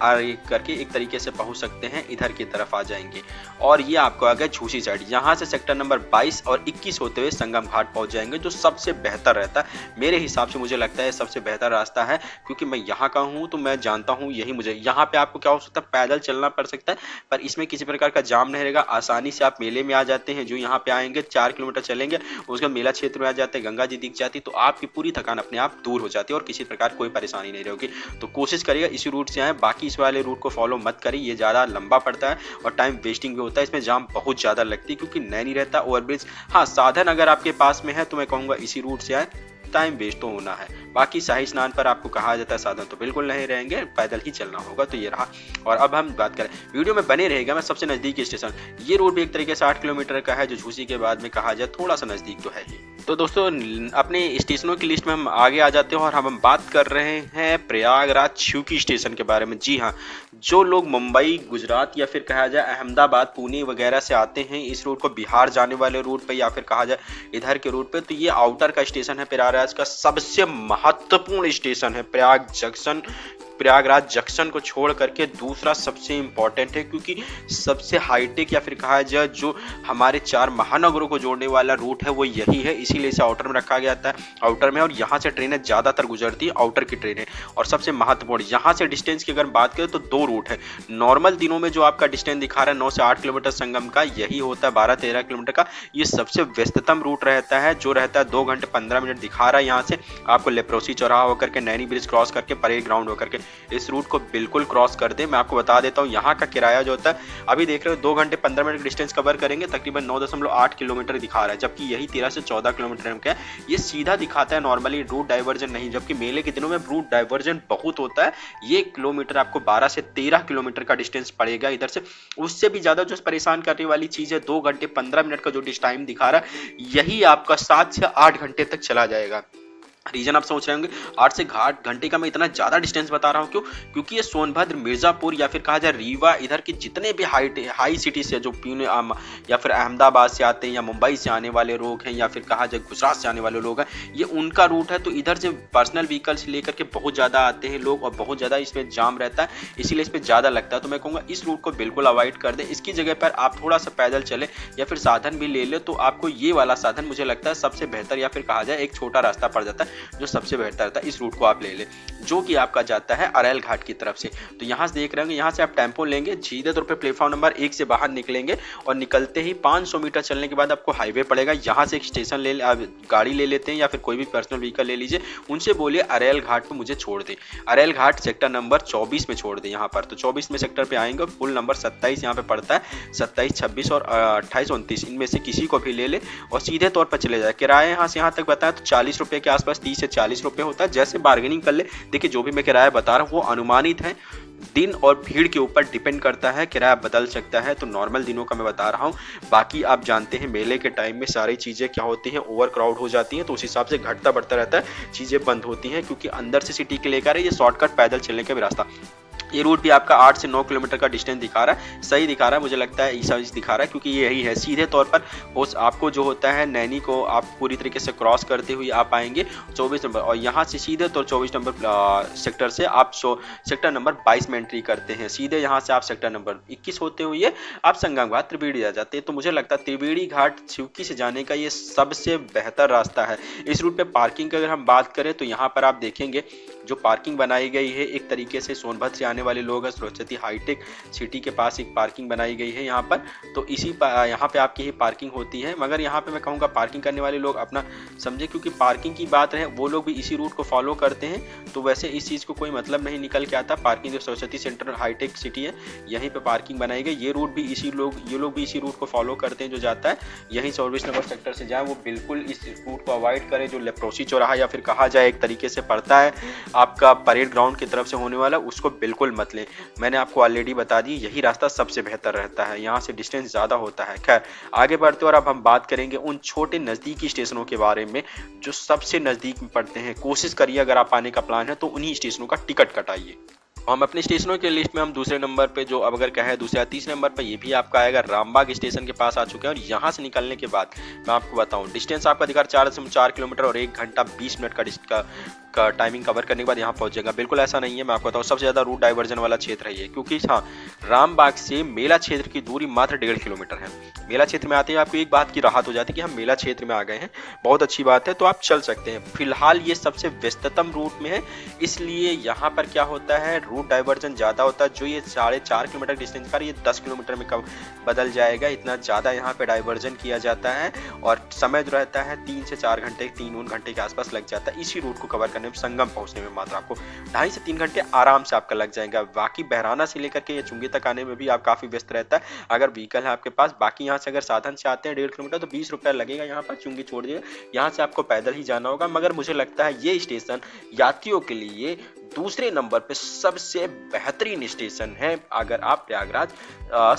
Speaker 1: करके एक तरीके से पहुँच सकते हैं, इधर की तरफ आ जाएंगे। और ये आपको आ गया झूसी साइड, यहाँ से सेक्टर नंबर 22 और 21 होते हुए संगम घाट पहुँच जाएंगे, जो सबसे बेहतर रहता है मेरे हिसाब से। मुझे लगता है सबसे बेहतर रास्ता है, क्योंकि मैं यहाँ का हूँ तो मैं जानता हूँ यही मुझे। यहाँ पे आपको क्या हो सकता है पैदल चलना पड़ सकता है, पर इसमें किसी प्रकार का जाम नहीं रहेगा। आसानी से आप मेले में आ जाते हैं, जो यहाँ पे आएंगे 4 किलोमीटर चलेंगे उसके मेला क्षेत्र में आ जाते हैं, गंगा जी दिख जाती तो आपकी पूरी थकान अपने आप दूर हो जाती है और किसी प्रकार कोई परेशानी नहीं रहेगी। तो कोशिश करिएगा इसी रूट से आए, बाकी इस वाले रूट को फॉलो मत करिए, ये ज़्यादा लंबा पड़ता है और टाइम वेस्टिंग भी होता है, इसमें जाम बहुत ज़्यादा लगती है क्योंकि नैनी रहता है ओवरब्रिज। हाँ, साधन अगर आपके पास में है तो मैं कहूँगा इसी रूट से आए, टाइम वेस्ट तो होना है। बाकी शाही स्नान पर आपको कहा जाता है साधन तो बिल्कुल नहीं रहेंगे, पैदल ही चलना होगा। तो ये रहा। और अब हम बात करें, वीडियो में बने रहेगा। मैं सबसे नजदीकी स्टेशन, ये रोड भी एक तरीके से 8 किलोमीटर का है, जो झूसी के बाद में कहा जाए थोड़ा सा नजदीक तो है ही। तो दोस्तों अपने स्टेशनों की लिस्ट में हम आगे आ जाते हैं और हम बात कर रहे हैं प्रयागराज छिवकी स्टेशन के बारे में। जी हाँ, जो लोग मुंबई, गुजरात या फिर कहा जाए अहमदाबाद, पुणे वगैरह से आते हैं इस रूट को, बिहार जाने वाले रूट पे या फिर कहा जाए इधर के रूट पे, तो ये आउटर का स्टेशन है। प्रयागराज का सबसे महत्वपूर्ण स्टेशन है। प्रयागराज जंक्शन को छोड़ करके दूसरा सबसे इंपॉर्टेंट है, क्योंकि सबसे हाईटेक या फिर कहा जाए जो हमारे 4 महानगरों को जोड़ने वाला रूट है वो यही है, इसीलिए इसे आउटर में रखा गया था। आउटर में, और यहाँ से ट्रेनें ज़्यादातर गुजरती है, आउटर की ट्रेनें। और सबसे महत्वपूर्ण, यहाँ से डिस्टेंस की अगर बात करें तो 2 रूट है। नॉर्मल दिनों में जो आपका डिस्टेंस दिखा रहा है 9 से 8 किलोमीटर संगम का, यही होता है 12-13 किलोमीटर का। ये सबसे व्यस्ततम रूट रहता है, जो रहता है 2 घंटे 15 मिनट दिखा रहा है। यहाँ से आपको लेप्रोसी चौराहा होकर के, नैनी ब्रिज क्रॉस करके, परेड ग्राउंड होकर के इस रूट को बिल्कुल क्रॉस कर दे। मैं आपको बता देता हूँ यहाँ का किराया जो होता है, अभी देख रहे हो 2 घंटे 15 मिनट डिस्टेंस कवर करेंगे, तकरीबन 9.8 किलोमीटर दिखा रहा है, जबकि यही 13 से 14 किलोमीटर का है। ये सीधा दिखाता है नॉर्मली, रूट डाइवर्जन नहीं, जबकि मेले के दिनों में रूट डाइवर्जन बहुत होता है। ये किलोमीटर आपको 12 से 13 किलोमीटर का डिस्टेंस पड़ेगा इधर से। उससे भी ज्यादा जो परेशान करने वाली चीज है, 2 घंटे 15 मिनट का जो टाइम दिखा रहा है, यही आपका 7 से 8 घंटे तक चला जाएगा। रीजन आप सोच रहे होंगे 8 से 8 घंटे का मैं इतना ज्यादा डिस्टेंस बता रहा हूँ क्यों? क्योंकि ये सोनभद्र, मिर्जापुर या फिर कहा जाए रीवा, इधर के जितने भी हाई सिटी से जो पुणे या फिर अहमदाबाद से आते हैं, या मुंबई से आने वाले लोग हैं, या फिर कहा जाए गुजरात से आने वाले लोग हैं, ये उनका रूट है। तो इधर से पर्सनल व्हीकल से लेकर के बहुत ज्यादा आते हैं लोग, और बहुत ज्यादा इसमें जाम रहता है, इसीलिए इस पर ज्यादा लगता है। तो मैं कहूँगा इस रूट को बिल्कुल अवॉइड कर दें। इसकी जगह पर आप थोड़ा सा पैदल चले या फिर साधन भी ले ले, तो आपको ये वाला साधन मुझे लगता है सबसे बेहतर, या फिर कहा जाए एक छोटा रास्ता पड़ जाता है जो सबसे बेहतर रहता है। इस रूट को आप ले ले, जो कि आपका जाता है अरेल घाट की तरफ से। तो यहाँ से देख रहे होंगे, यहाँ से आप टेम्पो लेंगे, सीधे तौर पे प्लेटफॉर्म नंबर 1 से बाहर निकलेंगे, और निकलते ही 500 मीटर चलने के बाद आपको हाईवे पड़ेगा। यहाँ से एक स्टेशन गाड़ी ले लेते हैं, या फिर कोई भी पर्सनल व्हीकल ले लीजिए, उनसे बोलिए अरेल घाट पे मुझे छोड़ दे। अरेल घाट सेक्टर नंबर 24 में छोड़ दे यहाँ पर। तो 24 में सेक्टर पे आएंगे, पुल नंबर 27 यहाँ पे पड़ता है, 27, 26 और 28, 29 इनमें से किसी को भी ले ले और सीधे तौर पर चले जाए। किराया यहाँ से यहाँ तक बताया तो 40 रुपये के आसपास, 30 से 40 रुपये होता है। जैसे बार्गेनिंग कर ले, देखिए जो भी मैं किराया बता रहा हूँ वो अनुमानित है, दिन और भीड़ के ऊपर डिपेंड करता है, किराया बदल सकता है। तो नॉर्मल दिनों का मैं बता रहा हूँ, बाकी आप जानते हैं मेले के टाइम में सारी चीज़ें क्या होती हैं, ओवर क्राउड हो जाती हैं, तो उस हिसाब से घटता बढ़ता रहता है, चीज़ें बंद होती हैं, क्योंकि अंदर से सिटी के लेकर ये शॉर्टकट पैदल चलने का भी रास्ता। ये रूट भी आपका 8 से 9 किलोमीटर का डिस्टेंस दिखा रहा है, सही दिखा रहा है, मुझे लगता है ऐसा दिखा रहा है, क्योंकि ये यही है। सीधे तौर पर आपको जो होता है नैनी को आप पूरी तरीके से क्रॉस करते हुए आप आएंगे 24 नंबर, और यहाँ से सीधे तौर 24 नंबर सेक्टर से आप सेक्टर नंबर 22 में एंट्री करते हैं। सीधे यहाँ से आप सेक्टर नंबर 21 होते हुए आप संगम घाट त्रिवेणी आ जाते हैं। तो मुझे लगता है त्रिवेणी घाट छिवकी से जाने का ये सबसे बेहतर रास्ता है। इस रूट पे पार्किंग की अगर हम बात करें तो यहाँ पर आप देखेंगे जो पार्किंग बनाई गई है, एक तरीके से सोनभद्र से आने वाले लोग हैं, सरस्वती हाईटेक सिटी के पास एक पार्किंग बनाई गई है यहाँ पर। तो यहाँ पे आपकी ही पार्किंग होती है, मगर यहाँ पे मैं कहूँगा पार्किंग करने वाले लोग अपना समझे, क्योंकि पार्किंग की बात रहे वो लोग भी इसी रूट को फॉलो करते हैं। तो वैसे इस चीज़ को कोई मतलब नहीं निकल के आता। पार्किंग जो सरस्वती सेंटर हाईटेक सिटी है, यहीं पर पार्किंग बनाई गई। ये रूट भी ये लोग भी इसी रूट को फॉलो करते हैं, जो जाता है यहीं 24 नंबर सेक्टर से जाए वो बिल्कुल इस रूट को अवॉइड करें, जो लेप्रोसी चौराहा या फिर कहा जाए एक तरीके से पड़ता है आपका परेड ग्राउंड की तरफ से होने वाला, उसको बिल्कुल मत लें। मैंने आपको ऑलरेडी बता दी, यही रास्ता सबसे बेहतर रहता है, यहाँ से डिस्टेंस ज़्यादा होता है। खैर आगे बढ़ते और अब हम बात करेंगे उन छोटे नज़दीकी स्टेशनों के बारे में जो सबसे नज़दीक में पड़ते हैं। कोशिश करिए अगर आप आने का प्लान है तो उन्हीं स्टेशनों का टिकट कटाइए। हम अपने स्टेशनों के लिस्ट में हम दूसरे नंबर पे जो अब अगर कहे दूसरे या तीसरे नंबर पे ये भी आपका आएगा, रामबाग स्टेशन के पास आ चुके हैं। और यहाँ से निकलने के बाद मैं आपको बताऊं डिस्टेंस आपका दिखा 4 किलोमीटर और 1 घंटा 20 मिनट का टाइमिंग कवर करने के बाद यहाँ पहुंच जाएगा। बिल्कुल ऐसा नहीं है, मैं आपको बताऊँ सबसे ज़्यादा रूट डाइवर्जन वाला क्षेत्र है ये, क्योंकि हाँ रामबाग से मेला क्षेत्र की दूरी मात्र 1.5 किलोमीटर है। मेला क्षेत्र में आते हैं आपको एक बात की राहत हो जाती है कि हम मेला क्षेत्र में आ गए हैं, बहुत अच्छी बात है, तो आप चल सकते हैं। फिलहाल ये सबसे व्यस्ततम रूट में है, इसलिए यहाँ पर क्या होता है रूट डाइवर्जन ज़्यादा होता है। जो ये 4.5 किलोमीटर डिस्टेंस का ये 10 किलोमीटर में कब बदल जाएगा, इतना ज़्यादा यहाँ पे डाइवर्जन किया जाता है। और समय जो रहता है 3 से 4 घंटे, 3 घंटे के आसपास लग जाता है इसी रूट को कवर करने में। संगम पहुँचने में मात्र आपको 2.5 से 3 घंटे आराम से आपका लग जाएगा। बाकी बहराना से लेकर के ये चुंगी तक आने में भी आप काफ़ी व्यस्त रहता है अगर व्हीकल है आपके पास। बाकी यहाँ से अगर साधन से आते हैं 1.5 किलोमीटर तो 20 रुपया लगेगा यहाँ पर, चुंगी छोड़ दिए यहाँ से आपको पैदल ही जाना होगा। मगर मुझे लगता है ये स्टेशन यात्रियों के लिए दूसरे नंबर पे सबसे बेहतरीन स्टेशन है अगर आप प्रयागराज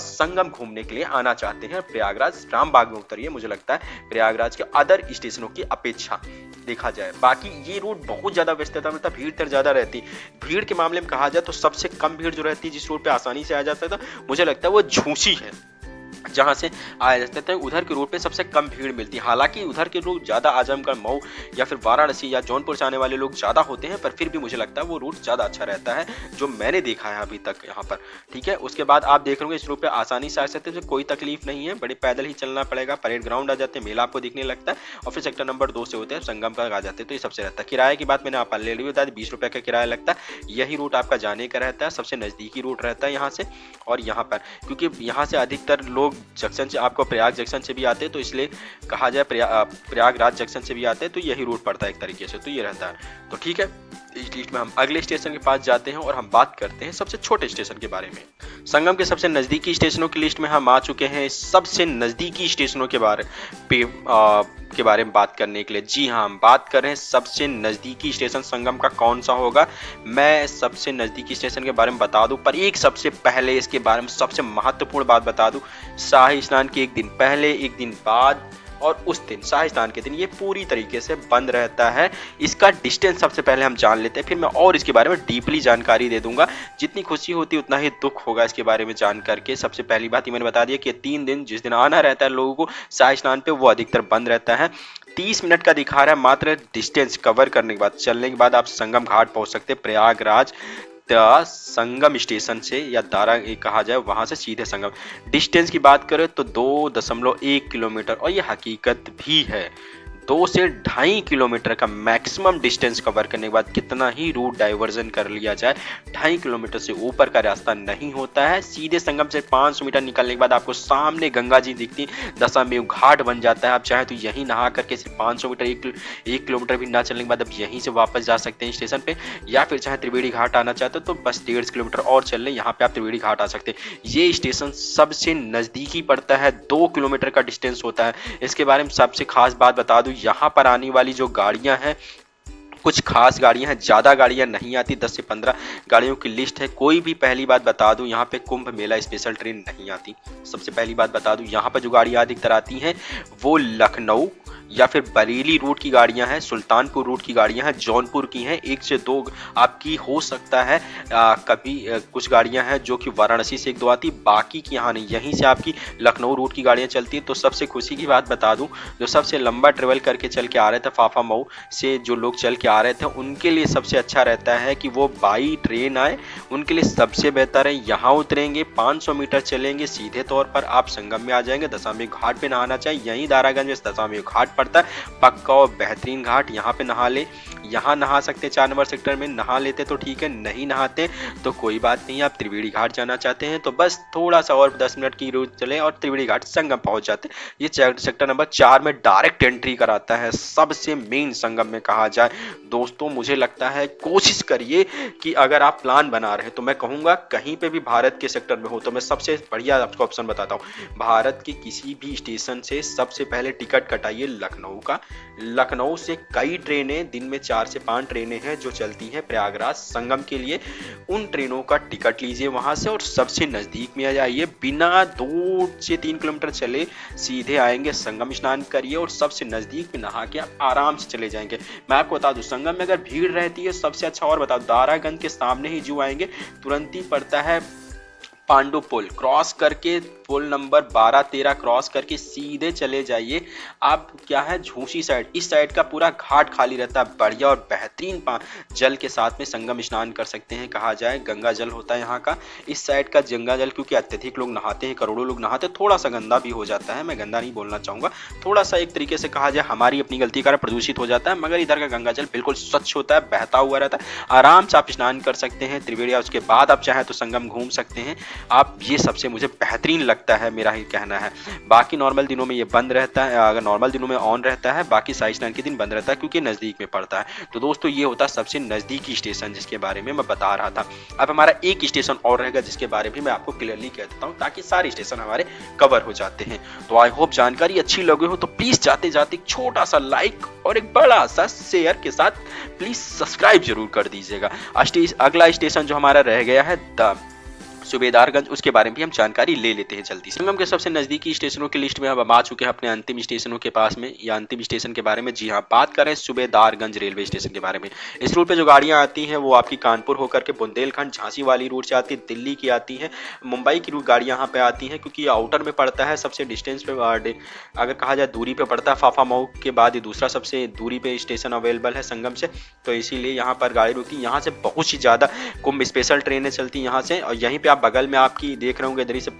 Speaker 1: संगम घूमने के लिए आना चाहते हैं। प्रयागराज रामबाग में उतरिए, मुझे लगता है प्रयागराज के अदर स्टेशनों की अपेक्षा देखा जाए। बाकी ये रूट बहुत ज्यादा व्यस्तता में था, भीड़ तर ज्यादा रहती। भीड़ के मामले में कहा जाए तो सबसे कम भीड़ जो रहती है जिस रोड पे आसानी से आ जाता था मुझे लगता है वो झूसी है, जहां से आया जाता है उधर के रूट पे सबसे कम भीड़ मिलती है। हालांकि उधर के लोग ज्यादा आजमगढ़, मऊ या फिर वाराणसी या जौनपुर से आने वाले लोग ज्यादा होते हैं, पर फिर भी मुझे लगता है वो रूट ज्यादा अच्छा रहता है जो मैंने देखा है अभी तक यहाँ पर। ठीक है, उसके बाद आप देख रहे इस रूट पे आसानी से आ सकते हैं, कोई तकलीफ नहीं है, बड़े पैदल ही चलना पड़ेगा। परेड ग्राउंड आ जाते हैं, मेला आपको दिखने लगता है और फिर सेक्टर नंबर 2 से होते हैं संगम पर आ जाते हैं। तो ये सबसे रहता है। किराए की बात मैंने आप ऑलरेडी बता दी, 20 रुपए का किराया लगता है। यही रूट आपका जाने का रहता है, सबसे नजदीकी रूट रहता है यहाँ से। और यहाँ पर क्योंकि यहाँ से अधिकतर लोग जंक्शन से आपको प्रयाग जंक्शन से भी आते हैं, तो इसलिए कहा जाए प्रयागराज जंक्शन से भी आते हैं, तो यही रूट पड़ता है एक तरीके से। तो ये रहता है। तो ठीक है, इस लिस्ट में हम अगले स्टेशन के पास जाते हैं और हम बात करते हैं सबसे छोटे स्टेशन के बारे में। संगम के सबसे नजदीकी स्टेशनों की लिस्ट में हम आ चुके हैं सबसे नजदीकी स्टेशनों के बारे में बात करने के लिए। जी हाँ, हम बात कर रहे हैं सबसे नजदीकी स्टेशन संगम का कौन सा होगा। मैं सबसे नजदीकी स्टेशन के बारे में बता दूं, पर एक सबसे पहले इसके बारे में सबसे महत्वपूर्ण बात बता दूं। शाही स्नान के एक दिन पहले, एक दिन बाद और उस दिन शाही स्नान के दिन ये पूरी तरीके से बंद रहता है। इसका डिस्टेंस सबसे पहले हम जान लेते हैं, फिर मैं और इसके बारे में डीपली जानकारी दे दूंगा। जितनी खुशी होती है उतना ही दुख होगा इसके बारे में जान करके। सबसे पहली बात ये मैंने बता दिया कि 3 दिन जिस दिन आना रहता है लोगों को शाही स्नान पे, वो अधिकतर बंद रहता है। 30 मिनट का दिखा रहा है मात्र डिस्टेंस कवर करने के बाद, चलने के बाद आप संगम घाट पहुंच सकते हैं। प्रयागराज संगम स्टेशन से या दारा कहा जाए वहां से सीधे संगम। डिस्टेंस की बात करें तो 2.1 किलोमीटर, और ये हकीकत भी है। 2 से 2.5 किलोमीटर का मैक्सिमम डिस्टेंस कवर करने के बाद कितना ही रूट डाइवर्जन कर लिया जाए, 2.5 किलोमीटर से ऊपर का रास्ता नहीं होता है। सीधे संगम से 500 मीटर निकलने के बाद आपको सामने गंगा जी दिखती, दशामेव घाट बन जाता है। आप चाहे तो यहीं नहा करके सिर्फ 500 मीटर 1 किलोमीटर भी ना चलने के बाद अब यहीं से वापस जा सकते हैं स्टेशन पे, या फिर चाहे त्रिवेणी घाट आना चाहते हो तो बस 1.5 किलोमीटर और चल लें, यहाँ पे आप त्रिवेणी घाट आ सकते हैं। ये स्टेशन सबसे नजदीकी पड़ता है, 2 किलोमीटर का डिस्टेंस होता है। इसके बारे में सबसे खास बात बता दूं, यहाँ पर आने वाली जो गाड़ियां हैं कुछ खास गाड़ियां हैं, ज्यादा गाड़ियां नहीं आती, 10 से 15 गाड़ियों की लिस्ट है। कोई भी, पहली बात बता दूं, यहाँ पे कुंभ मेला स्पेशल ट्रेन नहीं आती। सबसे पहली बात बता दूं, यहाँ पर जो गाड़ियां अधिकतर आती हैं वो लखनऊ या फिर बरेली रूट की गाड़ियां हैं, सुल्तानपुर रूट की गाड़ियां हैं, जौनपुर की हैं, 1 से 2 आपकी हो सकता है कभी कुछ गाड़ियां हैं जो कि वाराणसी से 1-2 आती, बाकी की यहाँ नहीं। यहीं से आपकी लखनऊ रूट की गाड़ियां चलती है। तो सबसे खुशी की बात बता दूं, जो सबसे लंबा ट्रेवल करके चल के आ रहे थे, फाफा मऊ से जो लोग चल के आ रहे थे, उनके लिए सबसे अच्छा रहता है कि वो बाई ट्रेन आए, उनके लिए सबसे बेहतर है यहाँ उतरेंगे, 500 मीटर चलेंगे, सीधे तौर पर आप संगम में आ जाएंगे। दशामेव घाट पे नहाना चाहिए, यहीं दारागंज में दशामेव घाट पड़ता है, पक्का और बेहतरीन घाट, यहाँ पे नहा ले। यहाँ नहा सकते हैं 4 नंबर सेक्टर में, नहा लेते तो ठीक है, नहीं नहाते तो कोई बात नहीं। आप त्रिवेणी घाट जाना चाहते हैं तो बस थोड़ा सा और 10 मिनट की रूट चले और त्रिवेणी घाट संगम पहुंच जाते हैं। ये सेक्टर नंबर 4 में डायरेक्ट एंट्री कराता है सबसे मेन संगम में कहा जाए। दोस्तों मुझे लगता है कोशिश करिए कि अगर आप प्लान बना रहे हैं, तो मैं कहूंगा कहीं पे भी भारत के सेक्टर में हो तो मैं सबसे बढ़िया आपको ऑप्शन बताता हूँ, भारत के किसी भी स्टेशन से सबसे पहले टिकट कटाइए लखनऊ का। लखनऊ से कई ट्रेनें, दिन में 4 से 5 ट्रेनें हैं जो चलती हैं प्रयागराज संगम के लिए। उन ट्रेनों का टिकट लीजिए वहां से और सबसे नजदीक में आ जाइए, बिना 2 से 3 किलोमीटर चले सीधे आएंगे, संगम स्नान करिए और सबसे नजदीक में नहा के आप आराम से चले जाएंगे। मैं आपको बता दूं, संगम में अगर भीड़ रहती है, सबसे अच्छा और बता दूं, दारागंज के सामने ही जो आएंगे तुरंत ही पड़ता है पांडु पुल, क्रॉस करके पुल नंबर 12-13 क्रॉस करके सीधे चले जाइए आप, क्या है, झूसी साइड। इस साइड का पूरा घाट खाली रहता है, बढ़िया और बेहतरीन जल के साथ में संगम स्नान कर सकते हैं, कहा जाए गंगा जल होता है यहाँ का। इस साइड का गंगा जल क्योंकि अत्यधिक लोग नहाते हैं, करोड़ों लोग नहाते हैं, थोड़ा सा गंदा भी हो जाता है, मैं गंदा नहीं बोलना चाहूंगा, थोड़ा सा एक तरीके से कहा जाए हमारी अपनी गलती का प्रदूषित हो जाता है, मगर इधर का गंगा जल बिल्कुल स्वच्छ होता है, बहता हुआ रहता है, आराम से आप स्नान कर सकते हैं त्रिवेणी। उसके बाद आप चाहें तो संगम घूम सकते हैं आप, ये सबसे मुझे बेहतरीन लगता है, मेरा ही कहना है। बाकी नॉर्मल दिनों में ये बंद रहता है, अगर नॉर्मल दिनों में ऑन रहता है, बाकी शाही स्नान के दिन बंद रहता है क्योंकि नजदीक में पड़ता है। तो दोस्तों ये होता है सबसे नजदीकी स्टेशन जिसके बारे में मैं बता रहा था। अब हमारा एक स्टेशन और रहेगा जिसके बारे में मैं आपको क्लियरली कह देता हूँ ताकि सारे स्टेशन हमारे कवर हो जाते हैं। तो आई होप जानकारी अच्छी लगी हो, तो प्लीज जाते जाते एक छोटा सा लाइक और एक बड़ा सा शेयर के साथ प्लीज सब्सक्राइब जरूर कर दीजिएगा। अगला स्टेशन जो हमारा रह गया है द सूबेदारगंज, उसके बारे में भी हम जानकारी ले लेते हैं जल्दी से। संगम के सबसे नजदीकी स्टेशनों की लिस्ट में अब हम आ चुके हैं अपने अंतिम स्टेशनों के पास में, या अंतिम स्टेशन के बारे में। जी हाँ, बात करें सूबेदारगंज रेलवे स्टेशन के बारे में। इस रूट पे जो गाड़ियां आती हैं वो आपकी कानपुर होकर के बुंदेलखंड झांसी वाली रूट से आती है, दिल्ली की आती है, मुंबई की रूट गाड़ियां यहाँ पे आती हैं क्योंकि आउटर में पड़ता है, सबसे डिस्टेंस पे अगर कहा जाए दूरी पे पड़ता है, फाफा मऊ के बाद ये दूसरा सबसे दूरी पे स्टेशन अवेलेबल है संगम से, तो इसीलिए यहाँ पर गाड़ी रुकती है। यहाँ से बहुत ही ज्यादा कुंभ स्पेशल ट्रेनें चलती हैं यहाँ से, और यहीं पे आप बगल में आपकी देख रहे होंगे इधर से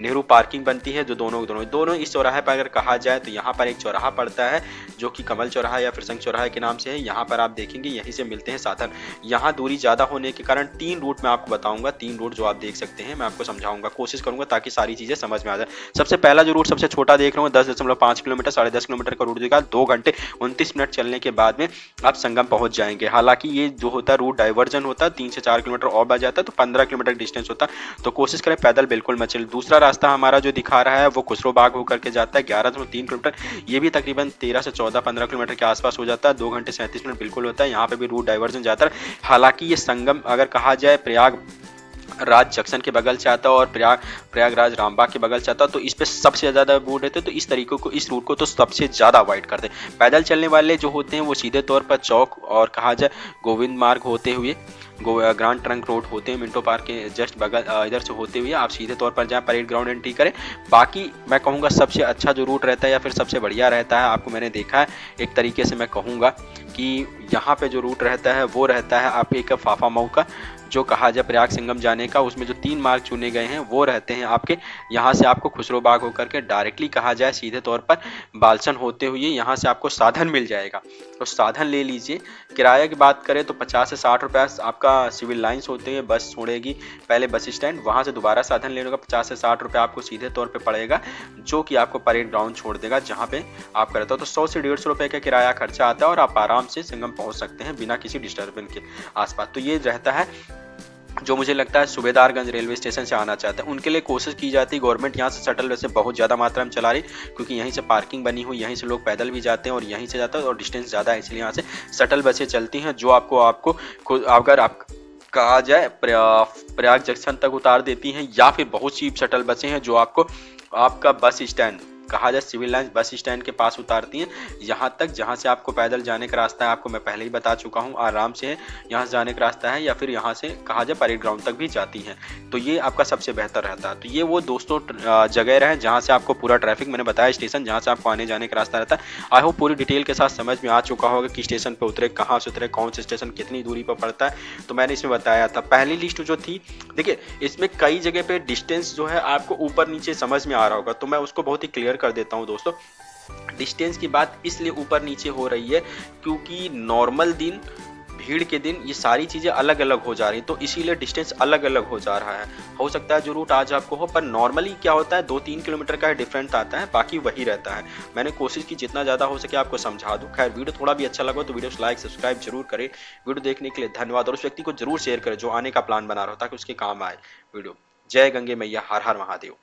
Speaker 1: नेहरू पार्किंग बनती है, जो दोनों इस चौराहे पर अगर कहा जाए तो यहाँ पर एक चौराहा पड़ता है जो कि कमल चौराहा या फिर संघ चौराहा के नाम से है। यहाँ पर आप देखेंगे यहीं से मिलते हैं साधन। यहाँ दूरी ज्यादा होने के कारण 3 रूट मैं आपको बताऊंगा, 3 रूट जो आप देख सकते हैं मैं आपको समझाऊंगा, कोशिश करूंगा ताकि सारी चीजें समझ में आ जाए। सबसे पहला जो रूट सबसे छोटा देख रहे हो 10.5 किलोमीटर, 10.5 किलोमीटर का रूट देगा, 2 घंटे 29 मिनट चलने के बाद में आप संगम पहुंच जाएंगे। हालांकि ये जो होता है रूट डाइवर्जन होता है, 3 से 4 किलोमीटर और बढ़ जाता है, तो 15 किलोमीटर डिस्टेंस होता है, तो कोशिश करें पैदल बिल्कुल मत चले। दूसरा रास्ता हमारा जो दिखा रहा है वो खुसरो बाग होकर के जाता है 11.3 किलोमीटर, ये भी तकरीबन 13 से 14-15 किलोमीटर के आसपास हो जाता है, 2 घंटे 37 मिनट बिल्कुल होता है। यहाँ पे भी रूट डाइवर्जन जाता है। हालांकि ये संगम अगर कहा जाए प्रयाग राज जंक्शन के बगल से आता है और प्रयागराज रामबाग के बगल से आता है, तो इस पे सबसे ज्यादा रूट रहते हैं, तो इस तरीके को, इस रूट को तो सबसे ज्यादा अवॉइड करते हैं। पैदल चलने वाले जो होते हैं वो सीधे तौर पर चौक और कहा जाए गोविंद मार्ग होते हुए ग्रांड ट्रंक रोड होते हैं मिंटो पार्क के जस्ट बगल, इधर से होते हुए आप सीधे तौर पर जाएं, परेड ग्राउंड एंट्री करें। बाकी मैं कहूँगा सबसे अच्छा जो रूट रहता है या फिर सबसे बढ़िया रहता है, आपको मैंने देखा है एक तरीके से, मैं कहूँगा कि यहाँ पे जो रूट रहता है वो रहता है आप एक फाफा मऊ का, जो कहा जाए प्रयाग संगम जाने का, उसमें जो 3 मार्ग चुने गए हैं वो रहते हैं आपके यहाँ से आपको खुसरो बाग होकर के डायरेक्टली कहा जाए सीधे तौर पर बालसन होते हुए यहाँ से आपको साधन मिल जाएगा, तो साधन ले लीजिए। किराया की बात करें तो 50 से 60 रुपया आपका सिविल लाइन्स होते हैं, बस छोड़ेगी पहले बस स्टैंड, वहाँ से दोबारा साधन लेने का 50 से 60 रुपया आपको सीधे तौर पर पड़ेगा, जो कि आपको परेड ग्राउंड छोड़ देगा जहाँ पे आप करते हो। तो 100 से 150 रुपये का किराया खर्चा आता है और आप आराम से संगम पहुँच सकते हैं बिना किसी डिस्टर्बेंस के आसपास। तो ये रहता है जो मुझे लगता है सूबेदारगंज रेलवे स्टेशन से आना चाहते हैं उनके लिए कोशिश की जाती है। गवर्नमेंट यहाँ से शटल वैसे बहुत ज़्यादा मात्रा में चला रही, क्योंकि यहीं से पार्किंग बनी हुई, यहीं से लोग पैदल भी जाते हैं और यहीं से जाते हैं और डिस्टेंस ज़्यादा है, इसलिए यहाँ से शटल बसें चलती हैं जो आपको अगर आप कहा जाए प्रयाग जंक्शन तक उतार देती हैं, या फिर बहुत चीप शटल बसें हैं जो आपको आपका बस स्टैंड कहा जाए सिविल लाइन्स बस स्टैंड के पास उतारती हैं, यहाँ तक जहाँ से आपको पैदल जाने का रास्ता है, आपको मैं पहले ही बता चुका हूँ, आराम से यहाँ से जाने का रास्ता है, या फिर यहाँ से कहा जाए परेड ग्राउंड तक भी जाती हैं, तो ये आपका सबसे बेहतर रहता है। तो ये वो दोस्तों जगह रहे जहाँ से आपको पूरा ट्रैफिक मैंने बताया स्टेशन जहाँ से आपको आने जाने का रास्ता रहता है। आई होप पूरी डिटेल के साथ समझ में आ चुका होगा कि स्टेशन पर उतरे, कहाँ से उतरे, कौन से स्टेशन कितनी दूरी पर पड़ता है, तो मैंने इसमें बताया था। पहली लिस्ट जो थी, देखिए इसमें कई जगह पे डिस्टेंस जो है आपको ऊपर नीचे समझ में आ रहा होगा, तो मैं उसको बहुत ही क्लियर कर देता हूँ दोस्तों। डिस्टेंस की बात इसलिए ऊपर नीचे हो रही है क्योंकि नॉर्मल दिन, भीड़ के दिन ये सारी चीज़ें अलग अलग हो जा रही, तो इसीलिए डिस्टेंस अलग अलग हो जा रहा है। हो सकता है जो रूट आज आपको हो, पर नॉर्मली क्या होता है 2-3 किलोमीटर का डिफरेंट आता है, बाकी वही रहता है। मैंने कोशिश की जितना ज़्यादा हो सके आपको समझा दूँ। खैर वीडियो थोड़ा भी अच्छा लगा तो वीडियो को लाइक सब्सक्राइब जरूर करें। वीडियो देखने के लिए धन्यवाद, और उस व्यक्ति को जरूर शेयर करें जो आने का प्लान बना रहा हो ताकि उसके काम आए वीडियो। जय गंगे मैया, हर हर महादेव।